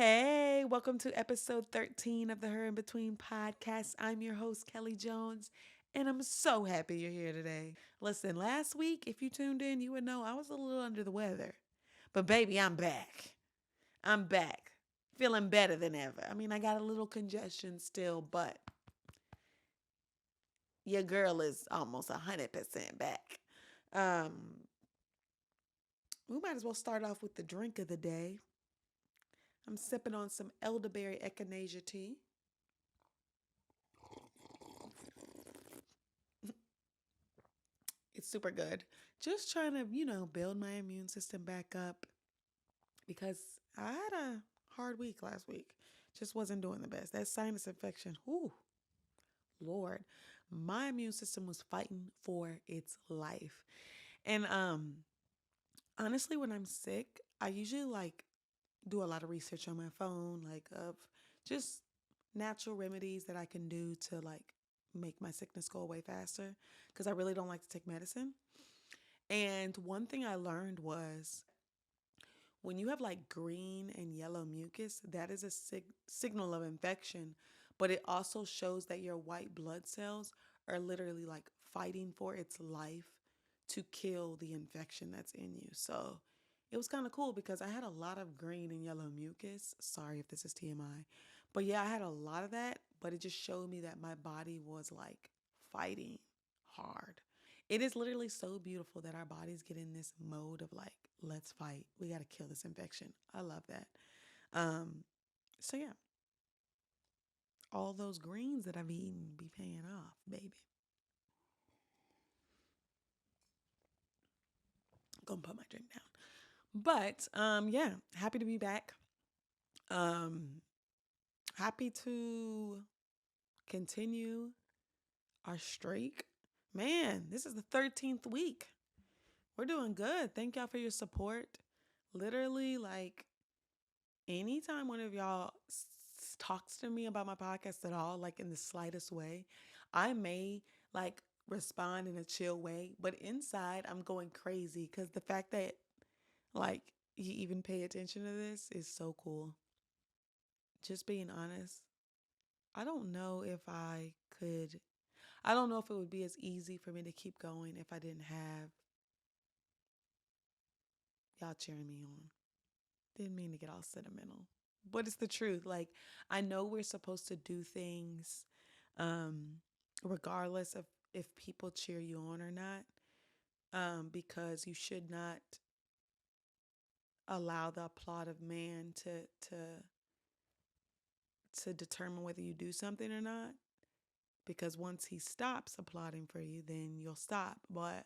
Hey, welcome to episode 13 of the Her in Between podcast. I'm your host, Kelly Jones, and I'm so happy you're here today. Listen, last week, if you tuned in, you would know I was a little under the weather. But baby, I'm back. I'm back. Feeling better than ever. I mean, I got a little congestion still, but your girl is almost 100% back. Um, we might as well start off with the drink of the day. I'm sipping on some elderberry echinacea tea. It's super good. Just trying to, build my immune system back up because I had a hard week last week. Just wasn't doing the best. That sinus infection, whoo, Lord, my immune system was fighting for its life. And honestly, when I'm sick, I usually do a lot of research on my phone, like of just natural remedies that I can do to make my sickness go away faster because I really don't like to take medicine. And one thing I learned was when you have like green and yellow mucus, that is a signal of infection, but it also shows that your white blood cells are literally like fighting for its life to kill the infection that's in you. So it was kind of cool because I had a lot of green and yellow mucus. Sorry if this is TMI. But yeah, I had a lot of that, but it just showed me that my body was like fighting hard. It is literally so beautiful that our bodies get in this mode of like, let's fight. We got to kill this infection. I love that. Um, so yeah, all those greens that I've eaten be paying off, baby. Gonna put my drink down. But yeah, happy to be back. Um, happy to continue our streak. Man, this is the 13th week. We're doing good. Thank y'all for your support. Literally, like anytime one of y'all talks to me about my podcast at all, like in the slightest way, I may like respond in a chill way, but inside I'm going crazy because the fact that like you even pay attention to this is so cool. Just being honest, I don't know if I could, I don't know if it would be as easy for me to keep going if I didn't have y'all cheering me on. Didn't mean to get all sentimental, but it's the truth. Like, I know we're supposed to do things um, regardless of if people cheer you on or not, because you should not allow the applaud of man to determine whether you do something or not. Because once he stops applauding for you, then you'll stop. But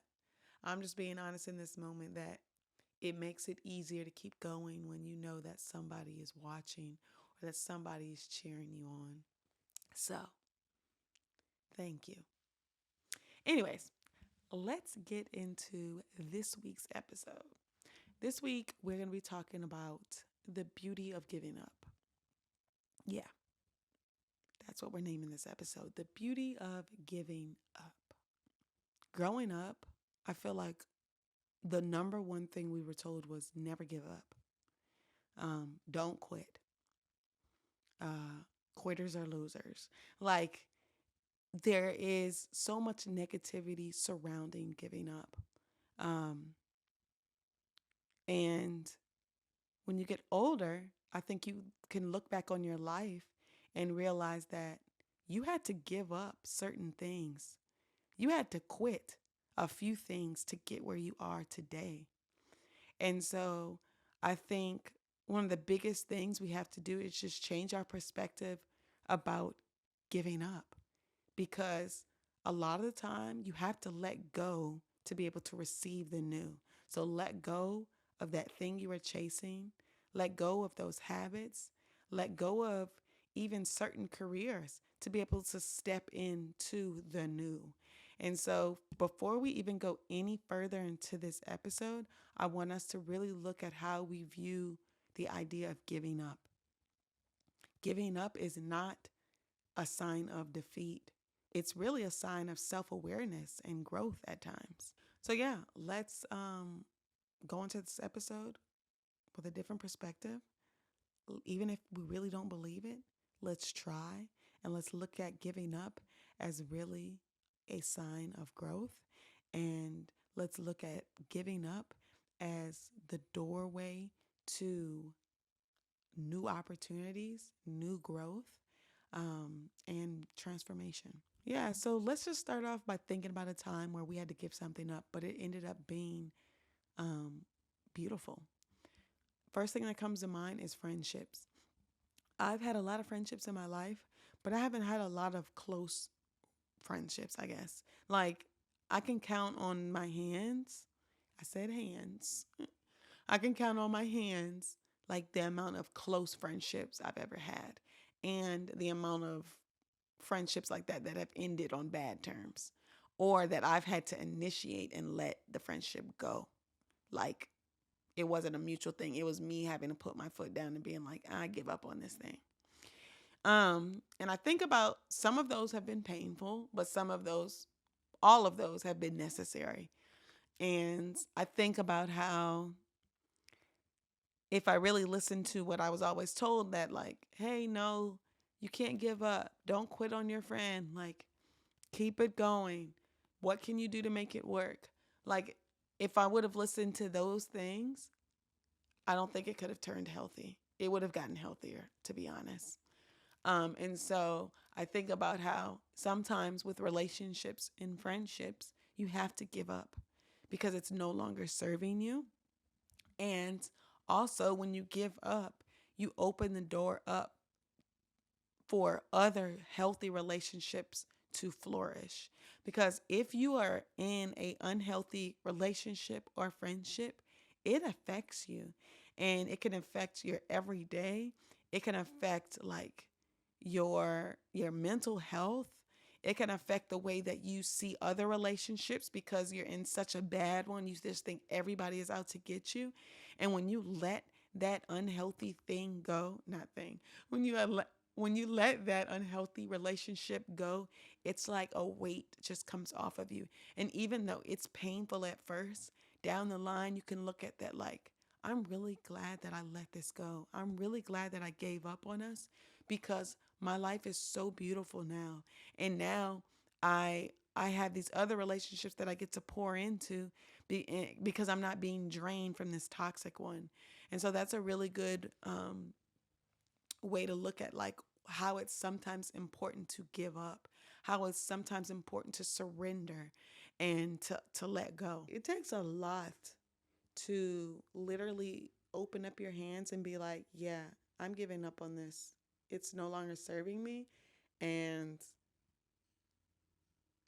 I'm just being honest in this moment that it makes it easier to keep going when you know that somebody is watching or that somebody is cheering you on. So, thank you. Anyways, let's get into this week's episode. This week, we're going to be talking about the beauty of giving up. Yeah, that's what we're naming this episode, the beauty of giving up. Growing up, I feel like the number one thing we were told was never give up. Don't quit. Quitters are losers. Like, there is so much negativity surrounding giving up. Um, and when you get older, I think you can look back on your life and realize that you had to give up certain things. You had to quit a few things to get where you are today. And so I think one of the biggest things we have to do is just change our perspective about giving up because a lot of the time you have to let go to be able to receive the new. So let go of that thing you were chasing, let go of those habits, let go of even certain careers to be able to step into the new. And so before we even go any further into this episode, I want us to really look at how we view the idea of giving up. Giving up is not a sign of defeat. It's really a sign of self-awareness and growth at times. So yeah, let's go into this episode with a different perspective. even if we really don't believe it, let's try and let's look at giving up as really a sign of growth. And let's look at giving up as the doorway to new opportunities, new growth, and transformation. Yeah, so let's just start off by thinking about a time where we had to give something up, but it ended up being um, beautiful. First thing that comes to mind is friendships. I've had a lot of friendships in my life, but I haven't had a lot of close friendships, I guess. Like, I can count on my hands. I said hands. I can count on my hands like the amount of close friendships I've ever had and the amount of friendships like that that have ended on bad terms or that I've had to initiate and let the friendship go. Like, it wasn't a mutual thing. It was me having to put my foot down and being like, I give up on this thing. And I think about some of those have been painful, but some of those, all of those have been necessary. And I think about how if I really listened to what I was always told that, like, hey, no, you can't give up. Don't quit on your friend. Like, keep it going. What can you do to make it work? Like, if I would have listened to those things, I don't think it could have turned healthy. It would have gotten healthier, to be honest. And so I think about how sometimes with relationships and friendships, you have to give up because it's no longer serving you. And also, when you give up, you open the door up for other healthy relationships to flourish. Because if you are in a unhealthy relationship or friendship, it affects you and it can affect your everyday. It can affect like your mental health. It can affect the way that you see other relationships because you're in such a bad one. You just think everybody is out to get you. And when you let that unhealthy thing go, not thing, when you when you let that unhealthy relationship go, it's like a weight just comes off of you. And even though it's painful at first, down the line, you can look at that like, I'm really glad that I let this go. I'm really glad that I gave up on us because my life is so beautiful now. And now I have these other relationships that I get to pour into because I'm not being drained from this toxic one. And so that's a really good way to look at like how it's sometimes important to give up, how it's sometimes important to surrender and to let go. It takes a lot to literally open up your hands and be like, yeah, I'm giving up on this. It's no longer serving me. And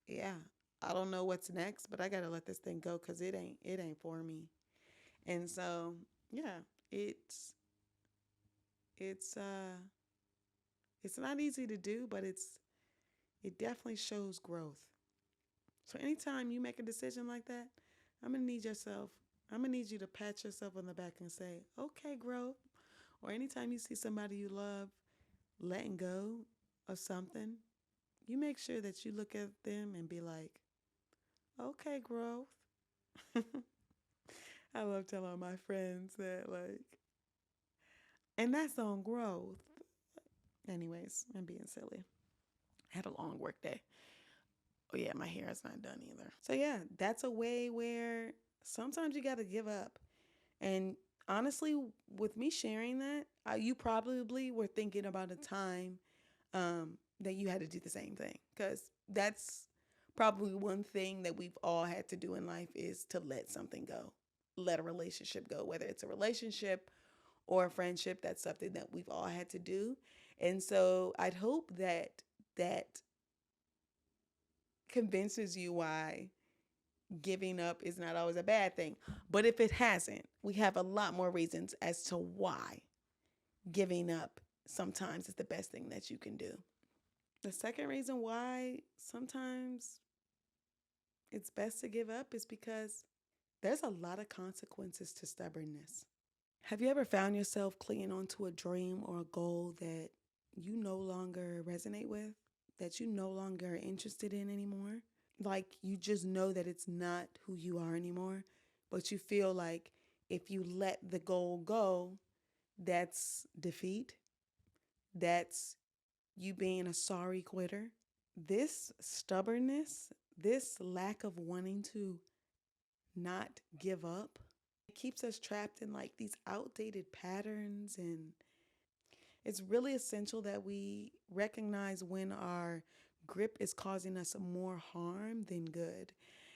yeah, I don't know what's next, but I got to let this thing go cuz it ain't for me. And so, yeah, it's uh it's not easy to do, but it definitely shows growth. So anytime you make a decision like that, I'm going to need yourself I'm going to need you to pat yourself on the back and say, "Okay, growth." Or anytime you see somebody you love letting go of something, you make sure that you look at them and be like, "Okay, growth." I love telling my friends that, like, and that's on growth. Anyways, I'm being silly. I had a long work day. Oh, yeah, my hair is not done either. So, yeah, that's a way where sometimes you got to give up. And honestly, with me sharing that, you probably were thinking about a time that you had to do the same thing. Because that's probably one thing that we've all had to do in life is to let something go, let a relationship go, whether it's a relationship or a friendship. That's something that we've all had to do. And so I'd hope that that convinces you why giving up is not always a bad thing. But if it hasn't, we have a lot more reasons as to why giving up sometimes is the best thing that you can do. The second reason why sometimes it's best to give up is because there's a lot of consequences to stubbornness. Have you ever found yourself clinging onto a dream or a goal that you no longer resonate with, that you no longer are interested in anymore? Like you just know that it's not who you are anymore, but you feel like if you let the goal go, That's defeat. That's you being a sorry quitter. This stubbornness, this lack of wanting to not give up, it keeps us trapped in like these outdated patterns. And it's really essential that we recognize when our grip is causing us more harm than good.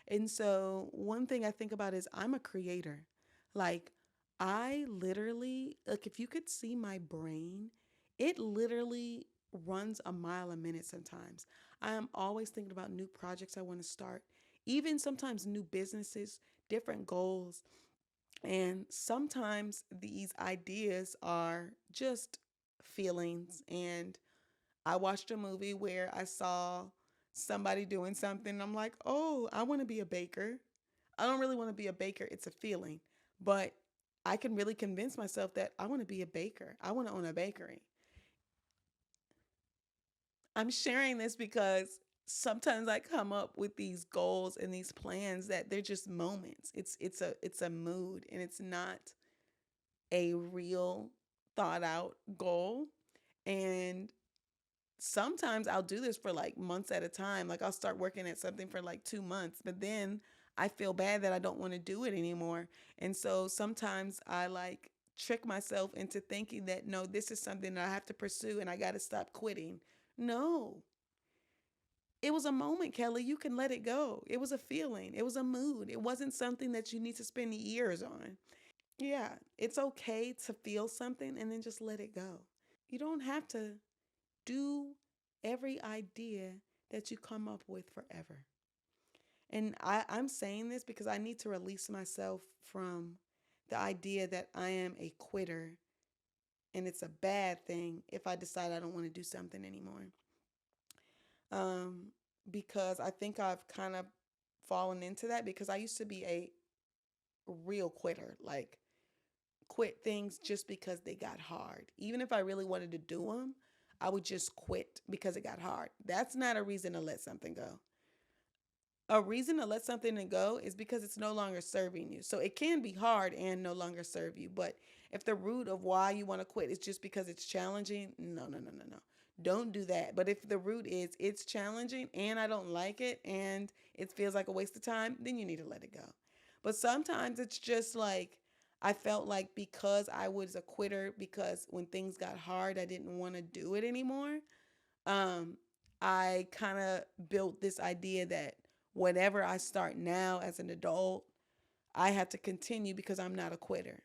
And so, one thing I think about is I'm a creator. Like, I literally, like, if you could see my brain, it literally runs a mile a minute sometimes. I am always thinking about new projects I want to start, even sometimes new businesses, different goals. And sometimes these ideas are just feelings. And I watched a movie where I saw somebody doing something. And I'm like, oh, I want to be a baker. I don't really want to be a baker. It's a feeling. But I can really convince myself that I want to be a baker. I want to own a bakery. I'm sharing this because sometimes I come up with these goals and these plans that they're just moments. It's a mood, and it's not a real thought out goal. And sometimes I'll do this for like months at a time. Like I'll start working at something for like 2 months, but then I feel bad that I don't want to do it anymore. And so sometimes I like trick myself into thinking that no, this is something that I have to pursue and I got to stop quitting. No, it was a moment, Kellē. You can let it go. It was a feeling, it was a mood. It wasn't something that you need to spend years on. Yeah, it's okay to feel something and then just let it go. You don't have to do every idea that you come up with forever. And I'm saying this because I need to release myself from the idea that I am a quitter and it's a bad thing if I decide I don't want to do something anymore. Um, because I think I've kind of fallen into that because I used to be a real quitter. Like, quit things just because they got hard. Even if I really wanted to do them, I would just quit because it got hard. That's not a reason to let something go. A reason to let something go is because it's no longer serving you. So it can be hard and no longer serve you. But if the root of why you want to quit is just because it's challenging, no, no, no, no, no. Don't do that. But if the root is it's challenging and I don't like it and it feels like a waste of time, then you need to let it go. But sometimes it's just like I felt like because I was a quitter, because when things got hard, I didn't want to do it anymore. um, I kind of built this idea that whatever I start now as an adult, I have to continue because I'm not a quitter,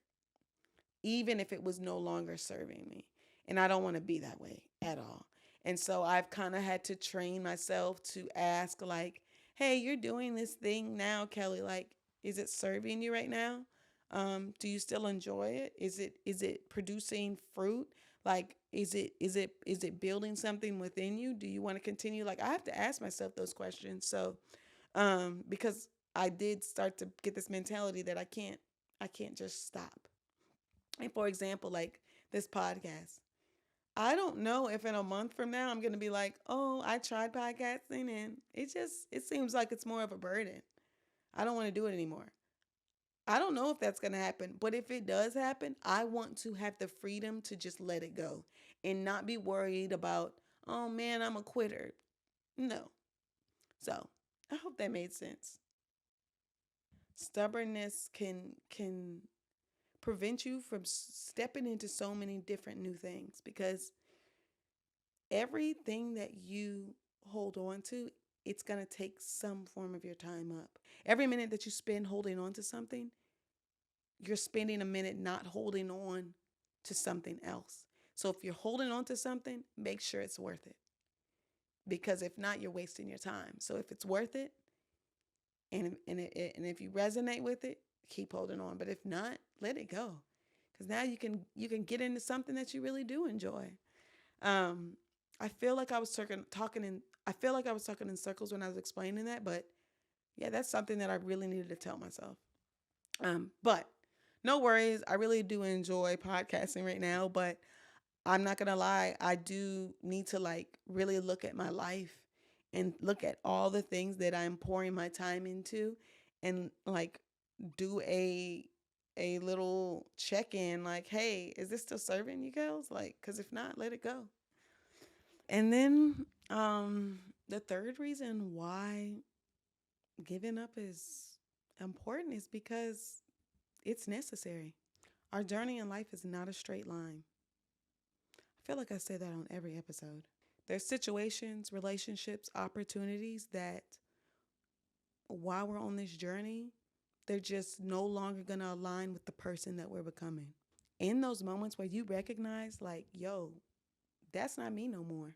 even if it was no longer serving me. And I don't want to be that way at all. And so I've kind of had to train myself to ask, like, hey, you're doing this thing now, Kellē. Like, is it serving you right now? Do you still enjoy it? Is it producing fruit? Like, is it building something within you? Do you want to continue? Like, I have to ask myself those questions. So, because I did start to get this mentality that I can't just stop. And for example, like this podcast, I don't know if in a month from now I'm going to be like, oh, I tried podcasting and it seems like it's more of a burden. I don't want to do it anymore. I don't know if that's going to happen, but if it does happen, I want to have the freedom to just let it go and not be worried about, oh man, I'm a quitter. No. So I hope that made sense. Stubbornness can prevent you from stepping into so many different new things because everything that you hold on to, it's going to take some form of your time up. Every minute that you spend holding on to something, you're spending a minute not holding on to something else. So if you're holding on to something, make sure it's worth it. Because if not, you're wasting your time. So if it's worth it, and if you resonate with it, keep holding on. But if not, let it go. Because now you can get into something that you really do enjoy. Um, I feel like I was talking in circles when I was explaining that, but yeah, that's something that I really needed to tell myself. But no worries. I really do enjoy podcasting right now, but I'm not gonna lie, I do need to like really look at my life and look at all the things that I'm pouring my time into and like do a a little check-in like, hey, is this still serving you girls? Like, because if not, let it go. And then the third reason why giving up is important is because it's necessary. Our journey in life is not a straight line. I feel like I say that on every episode. There's situations, relationships, opportunities that while we're on this journey, they're just no longer going to align with the person that we're becoming. In those moments where you recognize, like, yo, that's not me no more.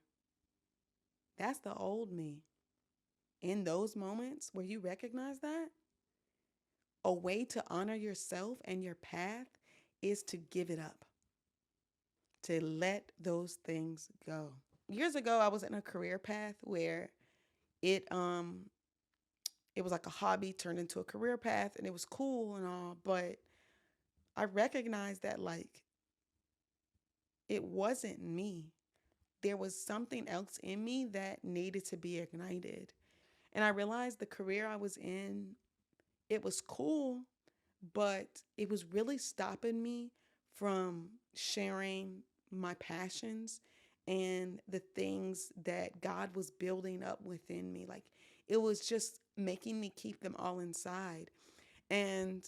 That's the old me. In those moments where you recognize that, a way to honor yourself and your path is to give it up, to let those things go. Years ago, I was in a career path where it it was like a hobby turned into a career path, and it was cool and all, but I recognized that like it wasn't me. There was something else in me that needed to be ignited. And I realized the career I was in, it was cool, but it was really stopping me from sharing my passions and the things that God was building up within me. Like it was just making me keep them all inside. And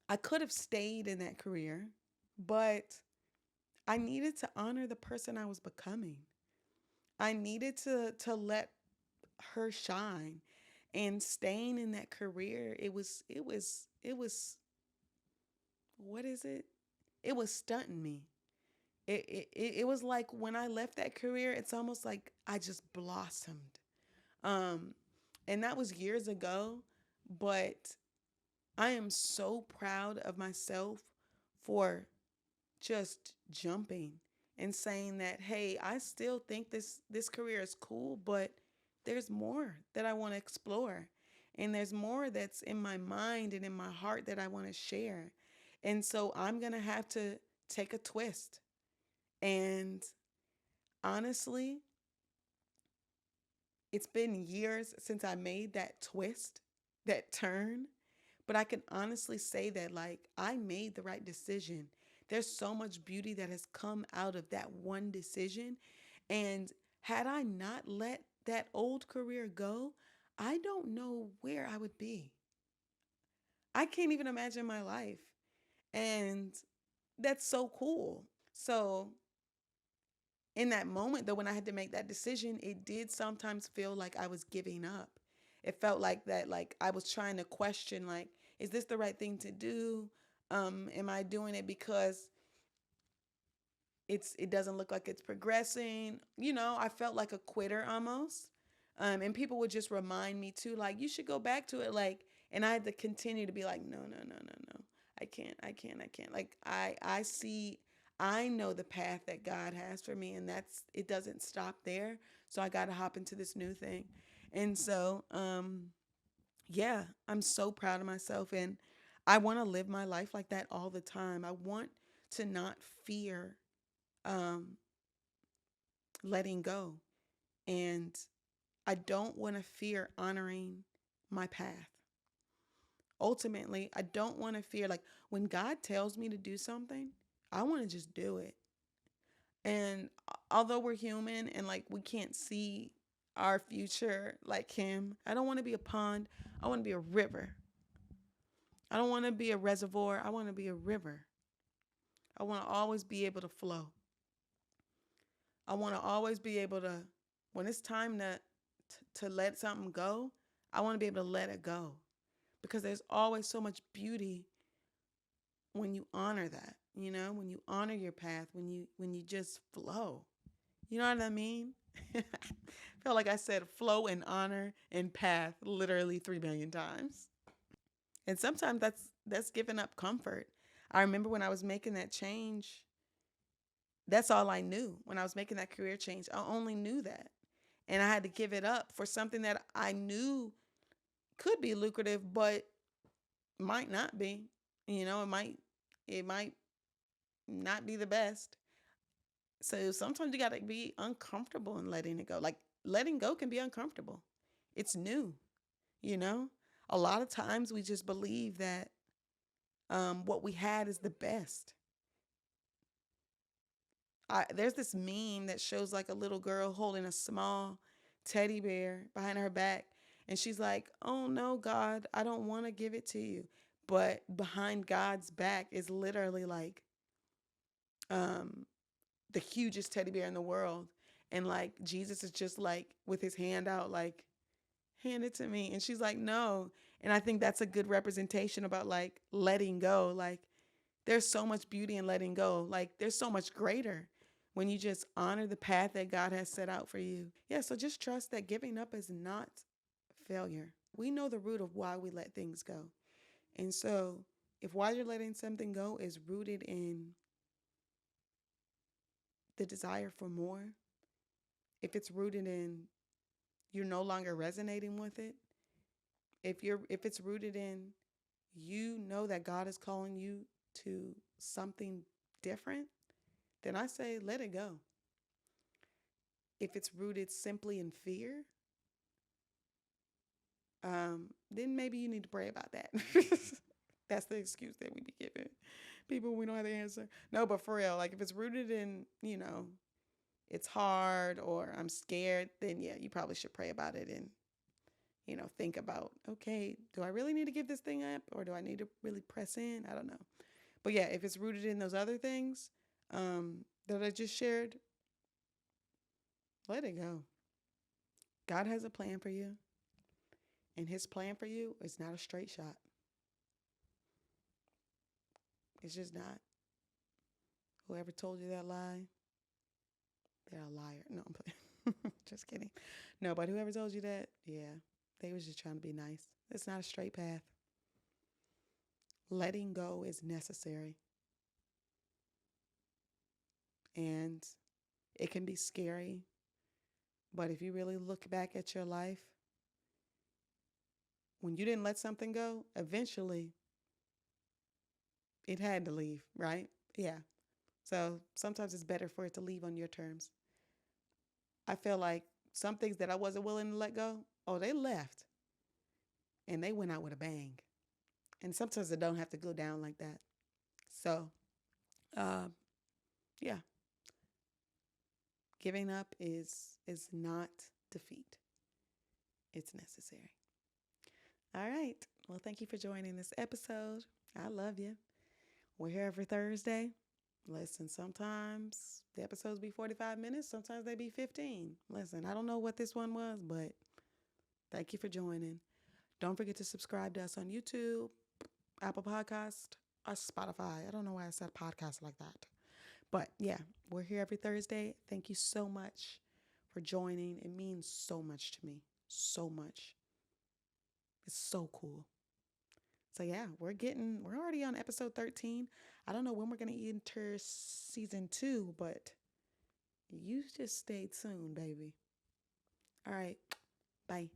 I could have stayed in that career, but I needed to honor the person I was becoming. I needed to let her shine. And staying in that career, it was what is it? It was stunting me. It was like when I left that career, it's almost like I just blossomed. Um and that was years ago, but I am so proud of myself for just jumping and saying that, hey, I still think this career is cool, but there's more that I want to explore, and there's more that's in my mind and in my heart that I want to share. And so I'm going to have to take a twist. And honestly, it's been years since I made that twist, that turn, but I can honestly say that like I made the right decision. There's so much beauty that has come out of that one decision. And had I not let that old career go, I don't know where I would be. I can't even imagine my life. And that's so cool. So in that moment though, when I had to make that decision, it did sometimes feel like I was giving up. It felt like that, like I was trying to question, like, is this the right thing to do? Am I doing it because it doesn't look like it's progressing? I felt like a quitter almost. And people would just remind me too, like, you should go back to it, like, and I had to continue to be like, no, no, no, no, no. I can't. Like I know the path that God has for me, and it doesn't stop there. So I got to hop into this new thing. And so yeah, I'm so proud of myself, and I want to live my life like that all the time. I want to not fear um letting go, and I don't want to fear honoring my path. Ultimately, I don't want to fear, like, when God tells me to do something, I want to just do it. And although we're human and like we can't see our future like him, I don't want to be a pond. I want to be a river. I don't want to be a reservoir. I want to be a river. I want to always be able to flow. I want to always be able to, when it's time to let something go, I want to be able to let it go, because there's always so much beauty when you honor that, when you honor your path, when you just flow. You know what I mean? I feel like I said flow and honor and path literally 3 million times. And sometimes that's giving up comfort. I remember when I was making that change, that's all I knew. When I was making that career change, I only knew that. And I had to give it up for something that I knew could be lucrative, but might not be. It might not be the best. So sometimes you got to be uncomfortable in letting it go. Like letting go can be uncomfortable. It's new, you know? A lot of times we just believe that What we had is the best. There's this meme that shows like a little girl holding a small teddy bear behind her back. And she's like, oh no, God, I don't want to give it to you. But behind God's back is literally like um, the hugest teddy bear in the world. And like Jesus is just like with his hand out, like, hand it to me. And she's like, no. And I think that's a good representation about like letting go. Like, there's so much beauty in letting go. Like, there's so much greater when you just honor the path that God has set out for you. Yeah, so just trust that giving up is not failure. We know the root of why we let things go. And so, if why you're letting something go is rooted in the desire for more, if it's rooted in you're no longer resonating with it, if it's rooted in you know that God is calling you to something different, then I say let it go. If it's rooted simply in fear, then maybe you need to pray about that. That's the excuse that we be giving people when we don't have the answer. No, but for real, like if it's rooted in, it's hard or I'm scared, then yeah, you probably should pray about it and, think about, okay, do I really need to give this thing up or do I need to really press in? I don't know. But yeah, if it's rooted in those other things that I just shared, let it go. God has a plan for you, and his plan for you is not a straight shot. It's just not. Whoever told you that lie, they're a liar. No, I'm playing. Just kidding. No, but whoever told you that, yeah, they was just trying to be nice. It's not a straight path. Letting go is necessary. And it can be scary, but if you really look back at your life, when you didn't let something go, eventually it had to leave, right? Yeah. So sometimes it's better for it to leave on your terms. I feel like some things that I wasn't willing to let go, oh, they left and they went out with a bang. And sometimes it don't have to go down like that. So, uh, yeah, giving up is not defeat. It's necessary. All right. Well, thank you for joining this episode. I love you. We're here every Thursday. Listen, sometimes the episodes be 45 minutes. Sometimes they be 15. Listen, I don't know what this one was, but thank you for joining. Don't forget to subscribe to us on YouTube, Apple Podcast, or Spotify. I don't know why I said podcast like that. But yeah, we're here every Thursday. Thank you so much for joining. It means so much to me. So much. It's so cool. So yeah, we're already on episode 13. I don't know when we're going to enter season 2, but you just stay tuned, baby. All right. Bye.